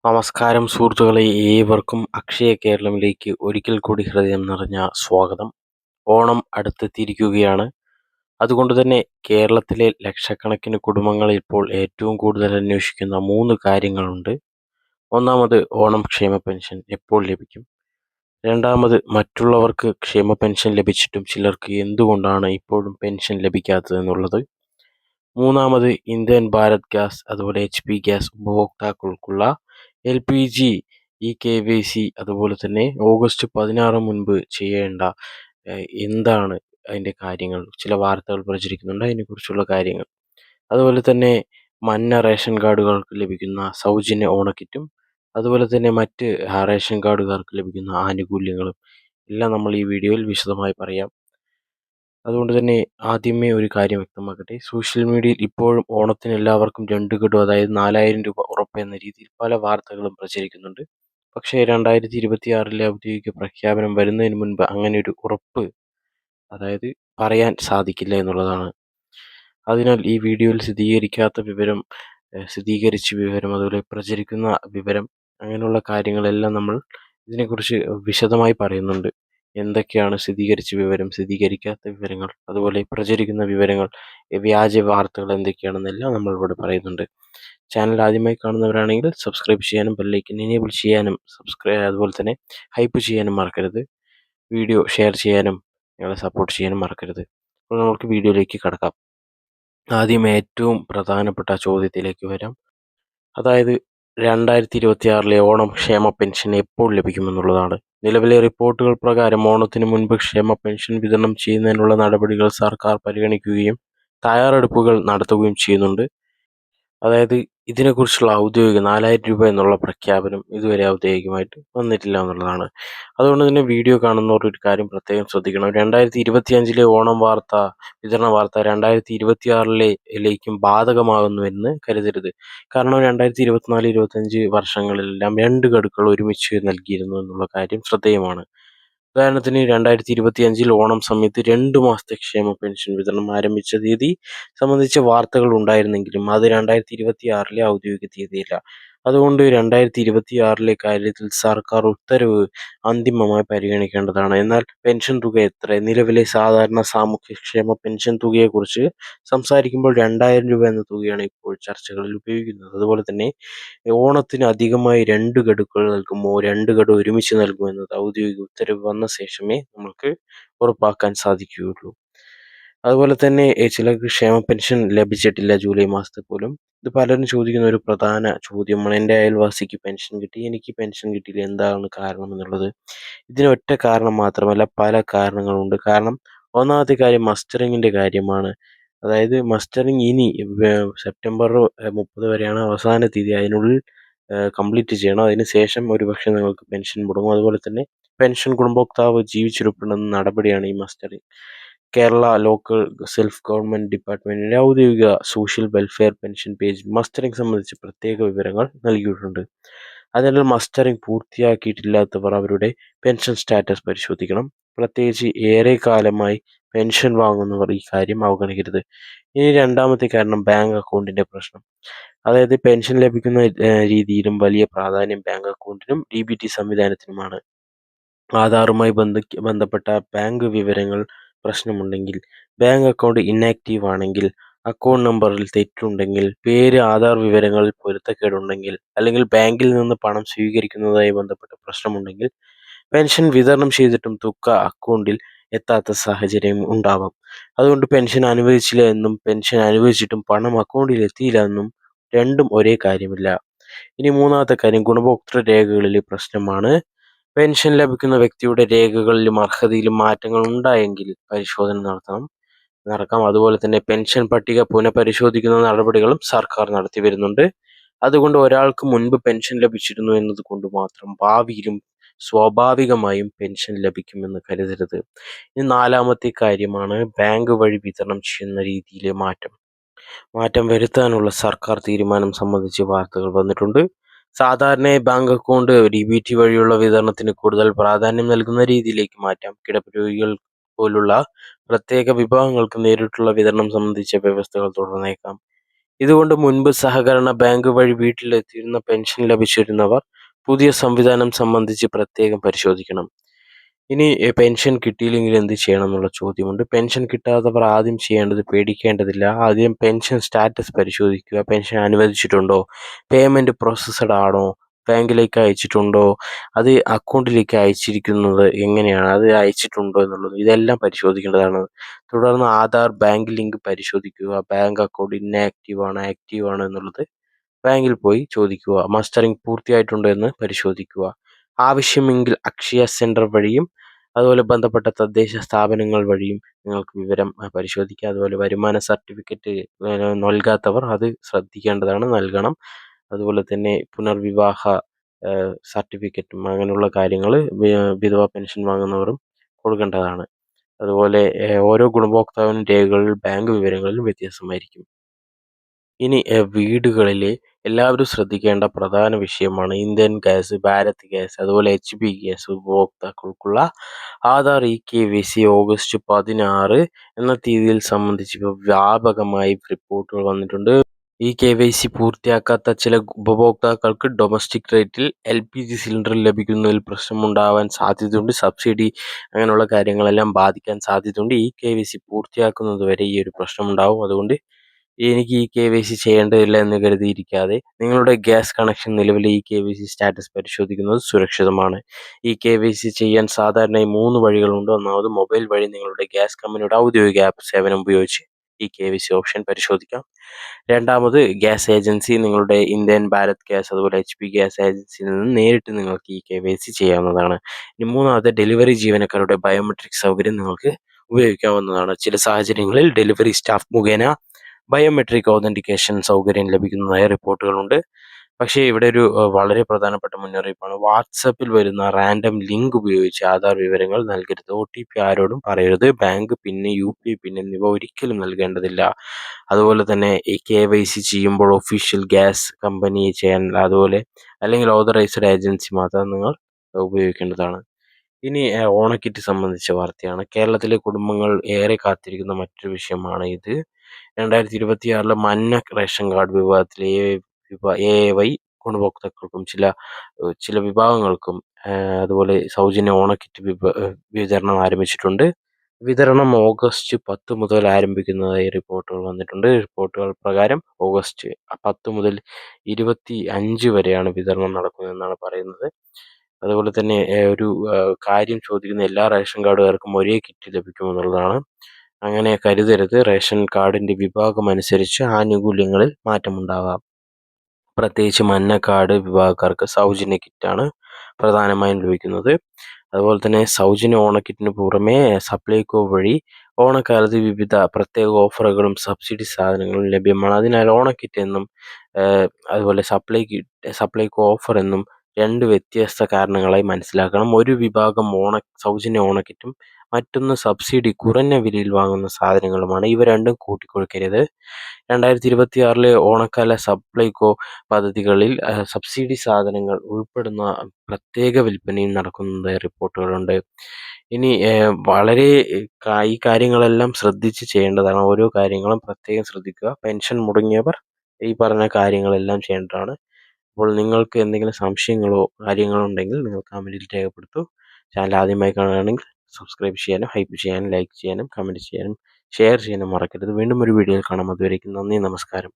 നമസ്കാരം സുഹൃത്തുക്കളെ, ഏവർക്കും അക്ഷയ കേരളമിലേക്ക് ഒരിക്കൽ കൂടി ഹൃദയം നിറഞ്ഞ സ്വാഗതം. ഓണം അടുത്തെത്തിയിരിക്കുകയാണ്. അതുകൊണ്ട് തന്നെ കേരളത്തിലെ ലക്ഷക്കണക്കിന് കുടുംബങ്ങൾ ഇപ്പോൾ ഏറ്റവും കൂടുതൽ അന്വേഷിക്കുന്ന 3 കാര്യങ്ങളുണ്ട്. ഒന്നാമത്, ഓണം ക്ഷേമ പെൻഷൻ എപ്പോൾ ലഭിക്കും? രണ്ടാമത്, മറ്റുള്ളവർക്ക് ക്ഷേമ പെൻഷൻ ലഭിച്ചിട്ടും ചിലർക്ക് എന്തുകൊണ്ടാണ് ഇപ്പോഴും പെൻഷൻ ലഭിക്കാത്തത് എന്നുള്ളത്. മൂന്നാമത്, ഇന്ത്യൻ ഭാരത് ഗ്യാസ് അതുപോലെ HP ഗ്യാസ് ഉപഭോക്താക്കൾക്കുള്ള LPG KYC അതുപോലെ തന്നെ ഓഗസ്റ്റ് 16 മുൻപ് ചെയ്യേണ്ട എന്താണ് അതിൻ്റെ കാര്യങ്ങൾ, ചില വാർത്തകൾ പ്രചരിക്കുന്നുണ്ട്, അതിനെക്കുറിച്ചുള്ള കാര്യങ്ങൾ. അതുപോലെ തന്നെ മഞ്ഞ റേഷൻ കാർഡുകൾക്ക് ലഭിക്കുന്ന സൗജന്യ ഓണക്കിറ്റും അതുപോലെ തന്നെ മറ്റ് റേഷൻ കാർഡുകാർക്ക് ലഭിക്കുന്ന ആനുകൂല്യങ്ങളും എല്ലാം നമ്മൾ ഈ വീഡിയോയിൽ വിശദമായി പറയാം. അതുകൊണ്ട് തന്നെ ആദ്യമേ ഒരു കാര്യം വ്യക്തമാക്കട്ടെ. സോഷ്യൽ മീഡിയയിൽ ഇപ്പോഴും ഓണത്തിന് എല്ലാവർക്കും 2 ഗഡു, അതായത് 4000 രൂപ ഉറപ്പ് എന്ന രീതിയിൽ പല വാർത്തകളും പ്രചരിക്കുന്നുണ്ട്. പക്ഷേ 2026 ഔദ്യോഗിക പ്രഖ്യാപനം വരുന്നതിന് മുൻപ് അങ്ങനെ ഒരു ഉറപ്പ്, അതായത് പറയാൻ സാധിക്കില്ല എന്നുള്ളതാണ്. അതിനാൽ ഈ വീഡിയോയിൽ സ്ഥിരീകരിച്ച വിവരം അതുപോലെ പ്രചരിക്കുന്ന വിവരം, അങ്ങനെയുള്ള കാര്യങ്ങളെല്ലാം നമ്മൾ ഇതിനെക്കുറിച്ച് വിശദമായി പറയുന്നുണ്ട്. എന്തൊക്കെയാണ് സ്ഥിരീകരിച്ച വിവരം, സ്ഥിരീകരിക്കാത്ത വിവരങ്ങൾ, അതുപോലെ പ്രചരിക്കുന്ന വിവരങ്ങൾ, വ്യാജ വാർത്തകൾ എന്തൊക്കെയാണെന്നെല്ലാം നമ്മൾ ഇവിടെ പറയുന്നുണ്ട്. ചാനൽ ആദ്യമായി കാണുന്നവരാണെങ്കിൽ സബ്സ്ക്രൈബ് ചെയ്യാനും ബെല്ലൈക്കൻ എനേബിൾ ചെയ്യാനും അതുപോലെ തന്നെ ഹൈപ്പ് ചെയ്യാനും മറക്കരുത്. വീഡിയോ ഷെയർ ചെയ്യാനും ഞങ്ങളെ സപ്പോർട്ട് ചെയ്യാനും മറക്കരുത്. അപ്പോൾ നമുക്ക് വീഡിയോയിലേക്ക് കടക്കാം. ആദ്യം ഏറ്റവും പ്രധാനപ്പെട്ട ചോദ്യത്തിലേക്ക് വരാം. അതായത് 2026 ഓണം ക്ഷേമ പെൻഷൻ എപ്പോൾ ലഭിക്കുമെന്നുള്ളതാണ്. നിലവിലെ റിപ്പോർട്ടുകൾ പ്രകാരം ഓണത്തിന് മുൻപ് ക്ഷേമ പെൻഷൻ വിതരണം ചെയ്യുന്നതിനുള്ള നടപടികൾ സർക്കാർ പരിഗണിക്കുകയും തയ്യാറെടുപ്പുകൾ നടത്തുകയും ചെയ്യുന്നുണ്ട്. അതായത് ഇതിനെക്കുറിച്ചുള്ള ഔദ്യോഗിക 4000 രൂപ എന്നുള്ള പ്രഖ്യാപനം ഇതുവരെ ഔദ്യോഗികമായിട്ട് വന്നിട്ടില്ല എന്നുള്ളതാണ്. അതുകൊണ്ട് തന്നെ വീഡിയോ കാണുന്നവർ ഒരു കാര്യം പ്രത്യേകം ശ്രദ്ധിക്കണം. 2025 ഓണം വിതരണ വാർത്ത 2026 ബാധകമാകുന്നുവെന്ന് കരുതരുത്. കാരണം 2024-25 വർഷങ്ങളിലെല്ലാം 2 ഗഡുക്കൾ ഒരുമിച്ച് നൽകിയിരുന്നു എന്നുള്ള കാര്യം ശ്രദ്ധേയമാണ്. ഉദാഹരണത്തിന് 2025 ഓണം സമയത്ത് 2 മാസത്തെ ക്ഷേമ പെൻഷൻ വിതരണം ആരംഭിച്ച തീയതി സംബന്ധിച്ച വാർത്തകൾ ഉണ്ടായിരുന്നെങ്കിലും അത് 2026 ഔദ്യോഗിക തീയതിയല്ല. അതുകൊണ്ട് 2026 കാര്യത്തിൽ സർക്കാർ ഉത്തരവ് അന്തിമമായി പരിഗണിക്കേണ്ടതാണ്. എന്നാൽ പെൻഷൻ തുക എത്ര? നിലവിലെ സാധാരണ സാമൂഹ്യക്ഷേമ പെൻഷൻ തുകയെക്കുറിച്ച് സംസാരിക്കുമ്പോൾ 2000 രൂപ എന്ന തുകയാണ് ഇപ്പോൾ ചർച്ചകളിൽ ഉപയോഗിക്കുന്നത്. അതുപോലെ തന്നെ ഓണത്തിന് അധികമായി 2 ഗഡുക്കൾ നൽകുമോ, 2 ഗഡു ഒരുമിച്ച് നൽകുമോ എന്നത് ഔദ്യോഗിക ഉത്തരവ് വന്ന ശേഷമേ നമുക്ക് ഉറപ്പാക്കാൻ സാധിക്കുകയുള്ളൂ. അതുപോലെ തന്നെ ചിലർക്ക് ക്ഷേമ പെൻഷൻ ലഭിച്ചിട്ടില്ല ജൂലൈ മാസത്തിൽ പോലും. ഇത് പലരും ചോദിക്കുന്ന ഒരു പ്രധാന ചോദ്യമാണ്. എൻ്റെ അയൽവാസിക്ക് പെൻഷൻ കിട്ടി, എനിക്ക് പെൻഷൻ കിട്ടിയില്ല, എന്താണ് കാരണം എന്നുള്ളത്. ഇതിന് ഒറ്റ കാരണം മാത്രമല്ല, പല കാരണങ്ങളുണ്ട്. കാരണം ഒന്നാമത്തെ കാര്യം മസ്റ്ററിങ്ങിൻ്റെ കാര്യമാണ്. അതായത് മസ്റ്ററിങ് ഇനി സെപ്റ്റംബർ 30 വരെയാണ് അവസാന തീയതി. അതിനുള്ളിൽ കംപ്ലീറ്റ് ചെയ്യണം. അതിനുശേഷം ഒരുപക്ഷെ നിങ്ങൾക്ക് പെൻഷൻ മുടങ്ങും. അതുപോലെ തന്നെ പെൻഷൻ ഗുണഭോക്താവ് ജീവിച്ചിരിപ്പുണ്ടെന്ന നടപടിയാണ് ഈ mustering. Kerala local self government ഡിപ്പാർട്ട്മെൻറ്റിൻ്റെ ഔദ്യോഗിക സോഷ്യൽ വെൽഫെയർ പെൻഷൻ പേജിൽ മസ്റ്ററിങ് സംബന്ധിച്ച് പ്രത്യേക വിവരങ്ങൾ നൽകിയിട്ടുണ്ട്. അതിനാൽ മസ്റ്ററിങ് പൂർത്തിയാക്കിയിട്ടില്ലാത്തവർ അവരുടെ പെൻഷൻ സ്റ്റാറ്റസ് പരിശോധിക്കണം. പ്രത്യേകിച്ച് ഏറെ കാലമായി പെൻഷൻ വാങ്ങുന്നവർ ഈ കാര്യം അവഗണിക്കരുത്. ഇനി രണ്ടാമത്തെ കാരണം ബാങ്ക് അക്കൗണ്ടിൻ്റെ പ്രശ്നം. അതായത് പെൻഷൻ ലഭിക്കുന്ന രീതിയിലും വലിയ പ്രാധാന്യം ബാങ്ക് അക്കൗണ്ടിനും DBT സംവിധാനത്തിനുമാണ്. ആധാറുമായി ബന്ധപ്പെട്ട ബാങ്ക് വിവരങ്ങൾ പ്രശ്നമുണ്ടെങ്കിൽ, ബാങ്ക് അക്കൗണ്ട് ഇന്നാക്റ്റീവ് ആണെങ്കിൽ, അക്കൗണ്ട് നമ്പറിൽ തെറ്റുണ്ടെങ്കിൽ, പേര് ആധാർ വിവരങ്ങളിൽ പൊരുത്തക്കേടുണ്ടെങ്കിൽ, അല്ലെങ്കിൽ ബാങ്കിൽ നിന്ന് പണം സ്വീകരിക്കുന്നതുമായി ബന്ധപ്പെട്ട പ്രശ്നമുണ്ടെങ്കിൽ, പെൻഷൻ വിതരണം ചെയ്തിട്ടും തുക അക്കൗണ്ടിൽ എത്താത്ത സാഹചര്യം ഉണ്ടാവാം. അതുകൊണ്ട് പെൻഷൻ അനുവദിച്ചില്ല എന്നും പെൻഷൻ അനുവദിച്ചിട്ടും പണം അക്കൗണ്ടിൽ എത്തിയില്ല എന്നും രണ്ടും ഒരേ കാര്യമില്ല. ഇനി മൂന്നാമത്തെ കാര്യം ഗുണഭോക്തൃ രേഖകളിലെ പ്രശ്നമാണ്. പെൻഷൻ ലഭിക്കുന്ന വ്യക്തിയുടെ രേഖകളിലും അർഹതയിലും മാറ്റങ്ങൾ ഉണ്ടായെങ്കിൽ പരിശോധന നടക്കാം. അതുപോലെ തന്നെ പെൻഷൻ പട്ടിക പുനഃപരിശോധിക്കുന്ന നടപടികളും സർക്കാർ നടത്തി വരുന്നുണ്ട്. അതുകൊണ്ട് ഒരാൾക്ക് മുൻപ് പെൻഷൻ ലഭിച്ചിരുന്നു എന്നതുകൊണ്ട് മാത്രം ഭാവിയിലും സ്വാഭാവികമായും പെൻഷൻ ലഭിക്കുമെന്ന് കരുതരുത്. ഇനി നാലാമത്തെ കാര്യമാണ് ബാങ്ക് വഴി വിതരണം ചെയ്യുന്ന രീതിയിലെ മാറ്റം വരുത്താനുള്ള സർക്കാർ തീരുമാനം സംബന്ധിച്ച് വാർത്തകൾ വന്നിട്ടുണ്ട്. സാധാരണയായി ബാങ്ക് അക്കൗണ്ട് DBT വഴിയുള്ള വിതരണത്തിന് കൂടുതൽ പ്രാധാന്യം നൽകുന്ന രീതിയിലേക്ക് മാറ്റാം. കിടപ്പ് പോലുള്ള പ്രത്യേക വിഭാഗങ്ങൾക്ക് നേരിട്ടുള്ള വിതരണം സംബന്ധിച്ച വ്യവസ്ഥകൾ തുടർന്നേക്കാം. ഇതുകൊണ്ട് മുൻപ് സഹകരണ ബാങ്ക് വഴി വീട്ടിലെത്തിയിരുന്ന പെൻഷൻ ലഭിച്ചിരുന്നവർ പുതിയ സംവിധാനം സംബന്ധിച്ച് പ്രത്യേകം പരിശോധിക്കണം. ഇനി പെൻഷൻ കിട്ടിയില്ലെങ്കിൽ എന്ത് ചെയ്യണം എന്നുള്ള ചോദ്യമുണ്ട്. പെൻഷൻ കിട്ടാത്തവർ ആദ്യം ചെയ്യേണ്ടത് പേടിക്കേണ്ടതില്ല. ആദ്യം പെൻഷൻ സ്റ്റാറ്റസ് പരിശോധിക്കുക. പെൻഷൻ അനുവദിച്ചിട്ടുണ്ടോ? പേയ്മെൻറ്റ് പ്രോസസ്സഡ് ആണോ? ബാങ്കിലേക്ക് അയച്ചിട്ടുണ്ടോ? അത് അക്കൗണ്ടിലേക്ക് അയച്ചിരിക്കുന്നത് എങ്ങനെയാണ്? അത് അയച്ചിട്ടുണ്ടോ എന്നുള്ളത് ഇതെല്ലാം പരിശോധിക്കേണ്ടതാണ്. തുടർന്ന് ആധാർ ബാങ്ക് ലിങ്ക് പരിശോധിക്കുക. ബാങ്ക് അക്കൗണ്ട് ഇന്നാക്റ്റീവ് ആണോ ആക്റ്റീവ് ആണോ എന്നുള്ളത് ബാങ്കിൽ പോയി ചോദിക്കുക. മസ്റ്ററിംഗ് പൂർത്തിയായിട്ടുണ്ടോ എന്ന് പരിശോധിക്കുക. ആവശ്യമെങ്കിൽ അക്ഷയ സെൻറ്റർ വഴിയും അതുപോലെ ബന്ധപ്പെട്ട തദ്ദേശ സ്ഥാപനങ്ങൾ വഴിയും നിങ്ങൾക്ക് വിവരം പരിശോധിക്കാം. അതുപോലെ വരുമാന സർട്ടിഫിക്കറ്റ് നൽകാത്തവർ അത് ശ്രദ്ധിക്കേണ്ടതാണ്, നൽകണം. അതുപോലെ തന്നെ പുനർവിവാഹ സർട്ടിഫിക്കറ്റും അങ്ങനെയുള്ള കാര്യങ്ങൾ വിധവാ പെൻഷൻ വാങ്ങുന്നവരും കൊടുക്കേണ്ടതാണ്. അതുപോലെ ഓരോ ഗുണഭോക്താവിനും രേഖകളിൽ ബാങ്ക് വിവരങ്ങളിലും വ്യത്യാസമായിരിക്കും. ഇനി വീടുകളിലെ എല്ലാവരും ശ്രദ്ധിക്കേണ്ട പ്രധാന വിഷയമാണ് ഇന്ത്യൻ ഗ്യാസ്, ഭാരത് ഗ്യാസ്, അതുപോലെ HP ഗ്യാസ് ഉപഭോക്താക്കൾക്കുള്ള ആധാർ EKYC ഓഗസ്റ്റ് 16 എന്ന തീയതിയിൽ സംബന്ധിച്ച് ഇപ്പോൾ വ്യാപകമായി റിപ്പോർട്ടുകൾ വന്നിട്ടുണ്ട്. EKYC പൂർത്തിയാക്കാത്ത ചില ഉപഭോക്താക്കൾക്ക് ഡൊമസ്റ്റിക് റേറ്റിൽ LPG സിലിണ്ടർ ലഭിക്കുന്നതിൽ പ്രശ്നമുണ്ടാവാൻ സാധ്യതയുണ്ട്. സബ്സിഡി അങ്ങനെയുള്ള കാര്യങ്ങളെല്ലാം ബാധിക്കാൻ സാധ്യതയുണ്ട്. EKYC പൂർത്തിയാക്കുന്നത് വരെ ഈ ഒരു പ്രശ്നമുണ്ടാവും. അതുകൊണ്ട് എനിക്ക് EKYC ചെയ്യേണ്ടതില്ല എന്ന് കരുതിയിരിക്കാതെ നിങ്ങളുടെ ഗ്യാസ് കണക്ഷൻ നിലവിലെ EKYC സ്റ്റാറ്റസ് പരിശോധിക്കുന്നത് സുരക്ഷിതമാണ്. EKYC ചെയ്യാൻ സാധാരണയായി 3 വഴികളുണ്ട്. ഒന്നാമത് മൊബൈൽ വഴി നിങ്ങളുടെ ഗ്യാസ് കമ്പനിയുടെ ഔദ്യോഗിക ആപ്പ് സേവനം ഉപയോഗിച്ച് EKYC ഓപ്ഷൻ പരിശോധിക്കാം. രണ്ടാമത് ഗ്യാസ് ഏജൻസി നിങ്ങളുടെ ഇന്ത്യൻ, ഭാരത് ഗ്യാസ്, അതുപോലെ HP ഗ്യാസ് ഏജൻസിയിൽ നിന്ന് നേരിട്ട് നിങ്ങൾക്ക് EKYC ചെയ്യാവുന്നതാണ്. ഇനി മൂന്നാമത് ഡെലിവറി ജീവനക്കാരുടെ ബയോമെട്രിക് സൗകര്യം നിങ്ങൾക്ക് ഉപയോഗിക്കാവുന്നതാണ്. ചില സാഹചര്യങ്ങളിൽ ഡെലിവറി സ്റ്റാഫ് മുഖേന ബയോമെട്രിക് ഓതൻറ്റിക്കേഷൻ സൗകര്യം ലഭിക്കുന്നതായ റിപ്പോർട്ടുകളുണ്ട്. പക്ഷേ ഇവിടെ ഒരു വളരെ പ്രധാനപ്പെട്ട മുന്നറിയിപ്പാണ്. വാട്സാപ്പിൽ വരുന്ന റാൻഡം ലിങ്ക് ഉപയോഗിച്ച് ആധാർ വിവരങ്ങൾ നൽകരുത്. OTP ആരോടും പറയരുത്. ബാങ്ക് പിൻ, UPI പിൻ എന്നിവ ഒരിക്കലും നൽകേണ്ടതില്ല. അതുപോലെ തന്നെ ഈ KYC ചെയ്യുമ്പോൾ ഒഫീഷ്യൽ ഗ്യാസ് കമ്പനി ചാനൽ അതുപോലെ അല്ലെങ്കിൽ ഓതറൈസ്ഡ് ഏജൻസി മാത്രം നിങ്ങൾ ഉപയോഗിക്കേണ്ടതാണ്. ഇനി ഓണക്കിറ്റ് സംബന്ധിച്ച വാർത്തയാണ്. കേരളത്തിലെ കുടുംബങ്ങൾ ഏറെ കാത്തിരിക്കുന്ന മറ്റൊരു വിഷയമാണ് ഇത്. 2026 മഞ്ഞ റേഷൻ കാർഡ് വിഭാഗത്തിലെ AY ഗുണഭോക്താക്കൾക്കും ചില വിഭാഗങ്ങൾക്കും അതുപോലെ സൗജന്യ ഓണക്കിറ്റ് വിതരണം ആരംഭിച്ചിട്ടുണ്ട്. വിതരണം ഓഗസ്റ്റ് 10 മുതൽ ആരംഭിക്കുന്നതായി റിപ്പോർട്ടുകൾ വന്നിട്ടുണ്ട്. റിപ്പോർട്ടുകൾ പ്രകാരം ഓഗസ്റ്റ് 10 മുതൽ 25 വരെയാണ് വിതരണം നടക്കുന്നതെന്നാണ് പറയുന്നത്. അതുപോലെ തന്നെ ഒരു കാര്യം ചോദിക്കുന്ന എല്ലാ റേഷൻ കാർഡുകാർക്കും ഒരേ കിറ്റ് ലഭിക്കുമെന്നുള്ളതാണ്. അങ്ങനെ കരുതരുത്. റേഷൻ കാർഡിൻ്റെ വിഭാഗം അനുസരിച്ച് ആനുകൂല്യങ്ങളിൽ മാറ്റമുണ്ടാകാം. പ്രത്യേകിച്ച് മഞ്ഞ കാർഡ് വിഭാഗക്കാർക്ക് സൗജന്യ കിറ്റാണ് പ്രധാനമായും ലഭിക്കുന്നത്. അതുപോലെ തന്നെ സൗജന്യ ഓണക്കിറ്റിന് പുറമേ സപ്ലൈകോ വഴി ഓണക്കാലത്ത് വിവിധ പ്രത്യേക ഓഫറുകളും സബ്സിഡി സാധനങ്ങളും ലഭ്യമാണ്. അതിനാൽ ഓണക്കിറ്റ് എന്നും അതുപോലെ സപ്ലൈകോ ഓഫർ എന്നും 2 വ്യത്യസ്ത കാരണങ്ങളായി മനസ്സിലാക്കണം. ഒരു വിഭാഗം സൗജന്യ ഓണക്കിറ്റും മറ്റൊന്ന് സബ്സിഡി കുറഞ്ഞ വിലയിൽ വാങ്ങുന്ന സാധനങ്ങളുമാണ്. ഇവ രണ്ടും കൂട്ടിക്കുഴയ്ക്കരുത്. 2026 ഓണക്കാല സപ്ലൈകോ പദ്ധതികളിൽ സബ്സിഡി സാധനങ്ങൾ ഉൾപ്പെടുന്ന പ്രത്യേക വിൽപ്പനയും നടക്കുന്നതായി റിപ്പോർട്ടുകളുണ്ട്. ഇനി വളരെ ഈ കാര്യങ്ങളെല്ലാം ശ്രദ്ധിച്ച് ചെയ്യേണ്ടതാണ്. ഓരോ കാര്യങ്ങളും പ്രത്യേകം ശ്രദ്ധിക്കുക. പെൻഷൻ മുടങ്ങിയവർ ഈ പറഞ്ഞ കാര്യങ്ങളെല്ലാം ചെയ്യേണ്ടതാണ്. അപ്പോൾ നിങ്ങൾക്ക് എന്തെങ്കിലും സംശയങ്ങളോ കാര്യങ്ങളോ ഉണ്ടെങ്കിൽ നിങ്ങൾ കമൻറ്റിൽ രേഖപ്പെടുത്തൂ. ചാനൽ ആദ്യമായി കാണുകയാണെങ്കിൽ സബ്സ്ക്രൈബ് ചെയ്യാനും ഹൈപ്പ് ചെയ്യാനും ലൈക്ക് ചെയ്യാനും കമൻറ്റ് ചെയ്യാനും ഷെയർ ചെയ്യാനും മറക്കരുത്. വീണ്ടും ഒരു വീഡിയോയിൽ കാണാം. അതുവരേക്കും നന്ദി, നമസ്കാരം.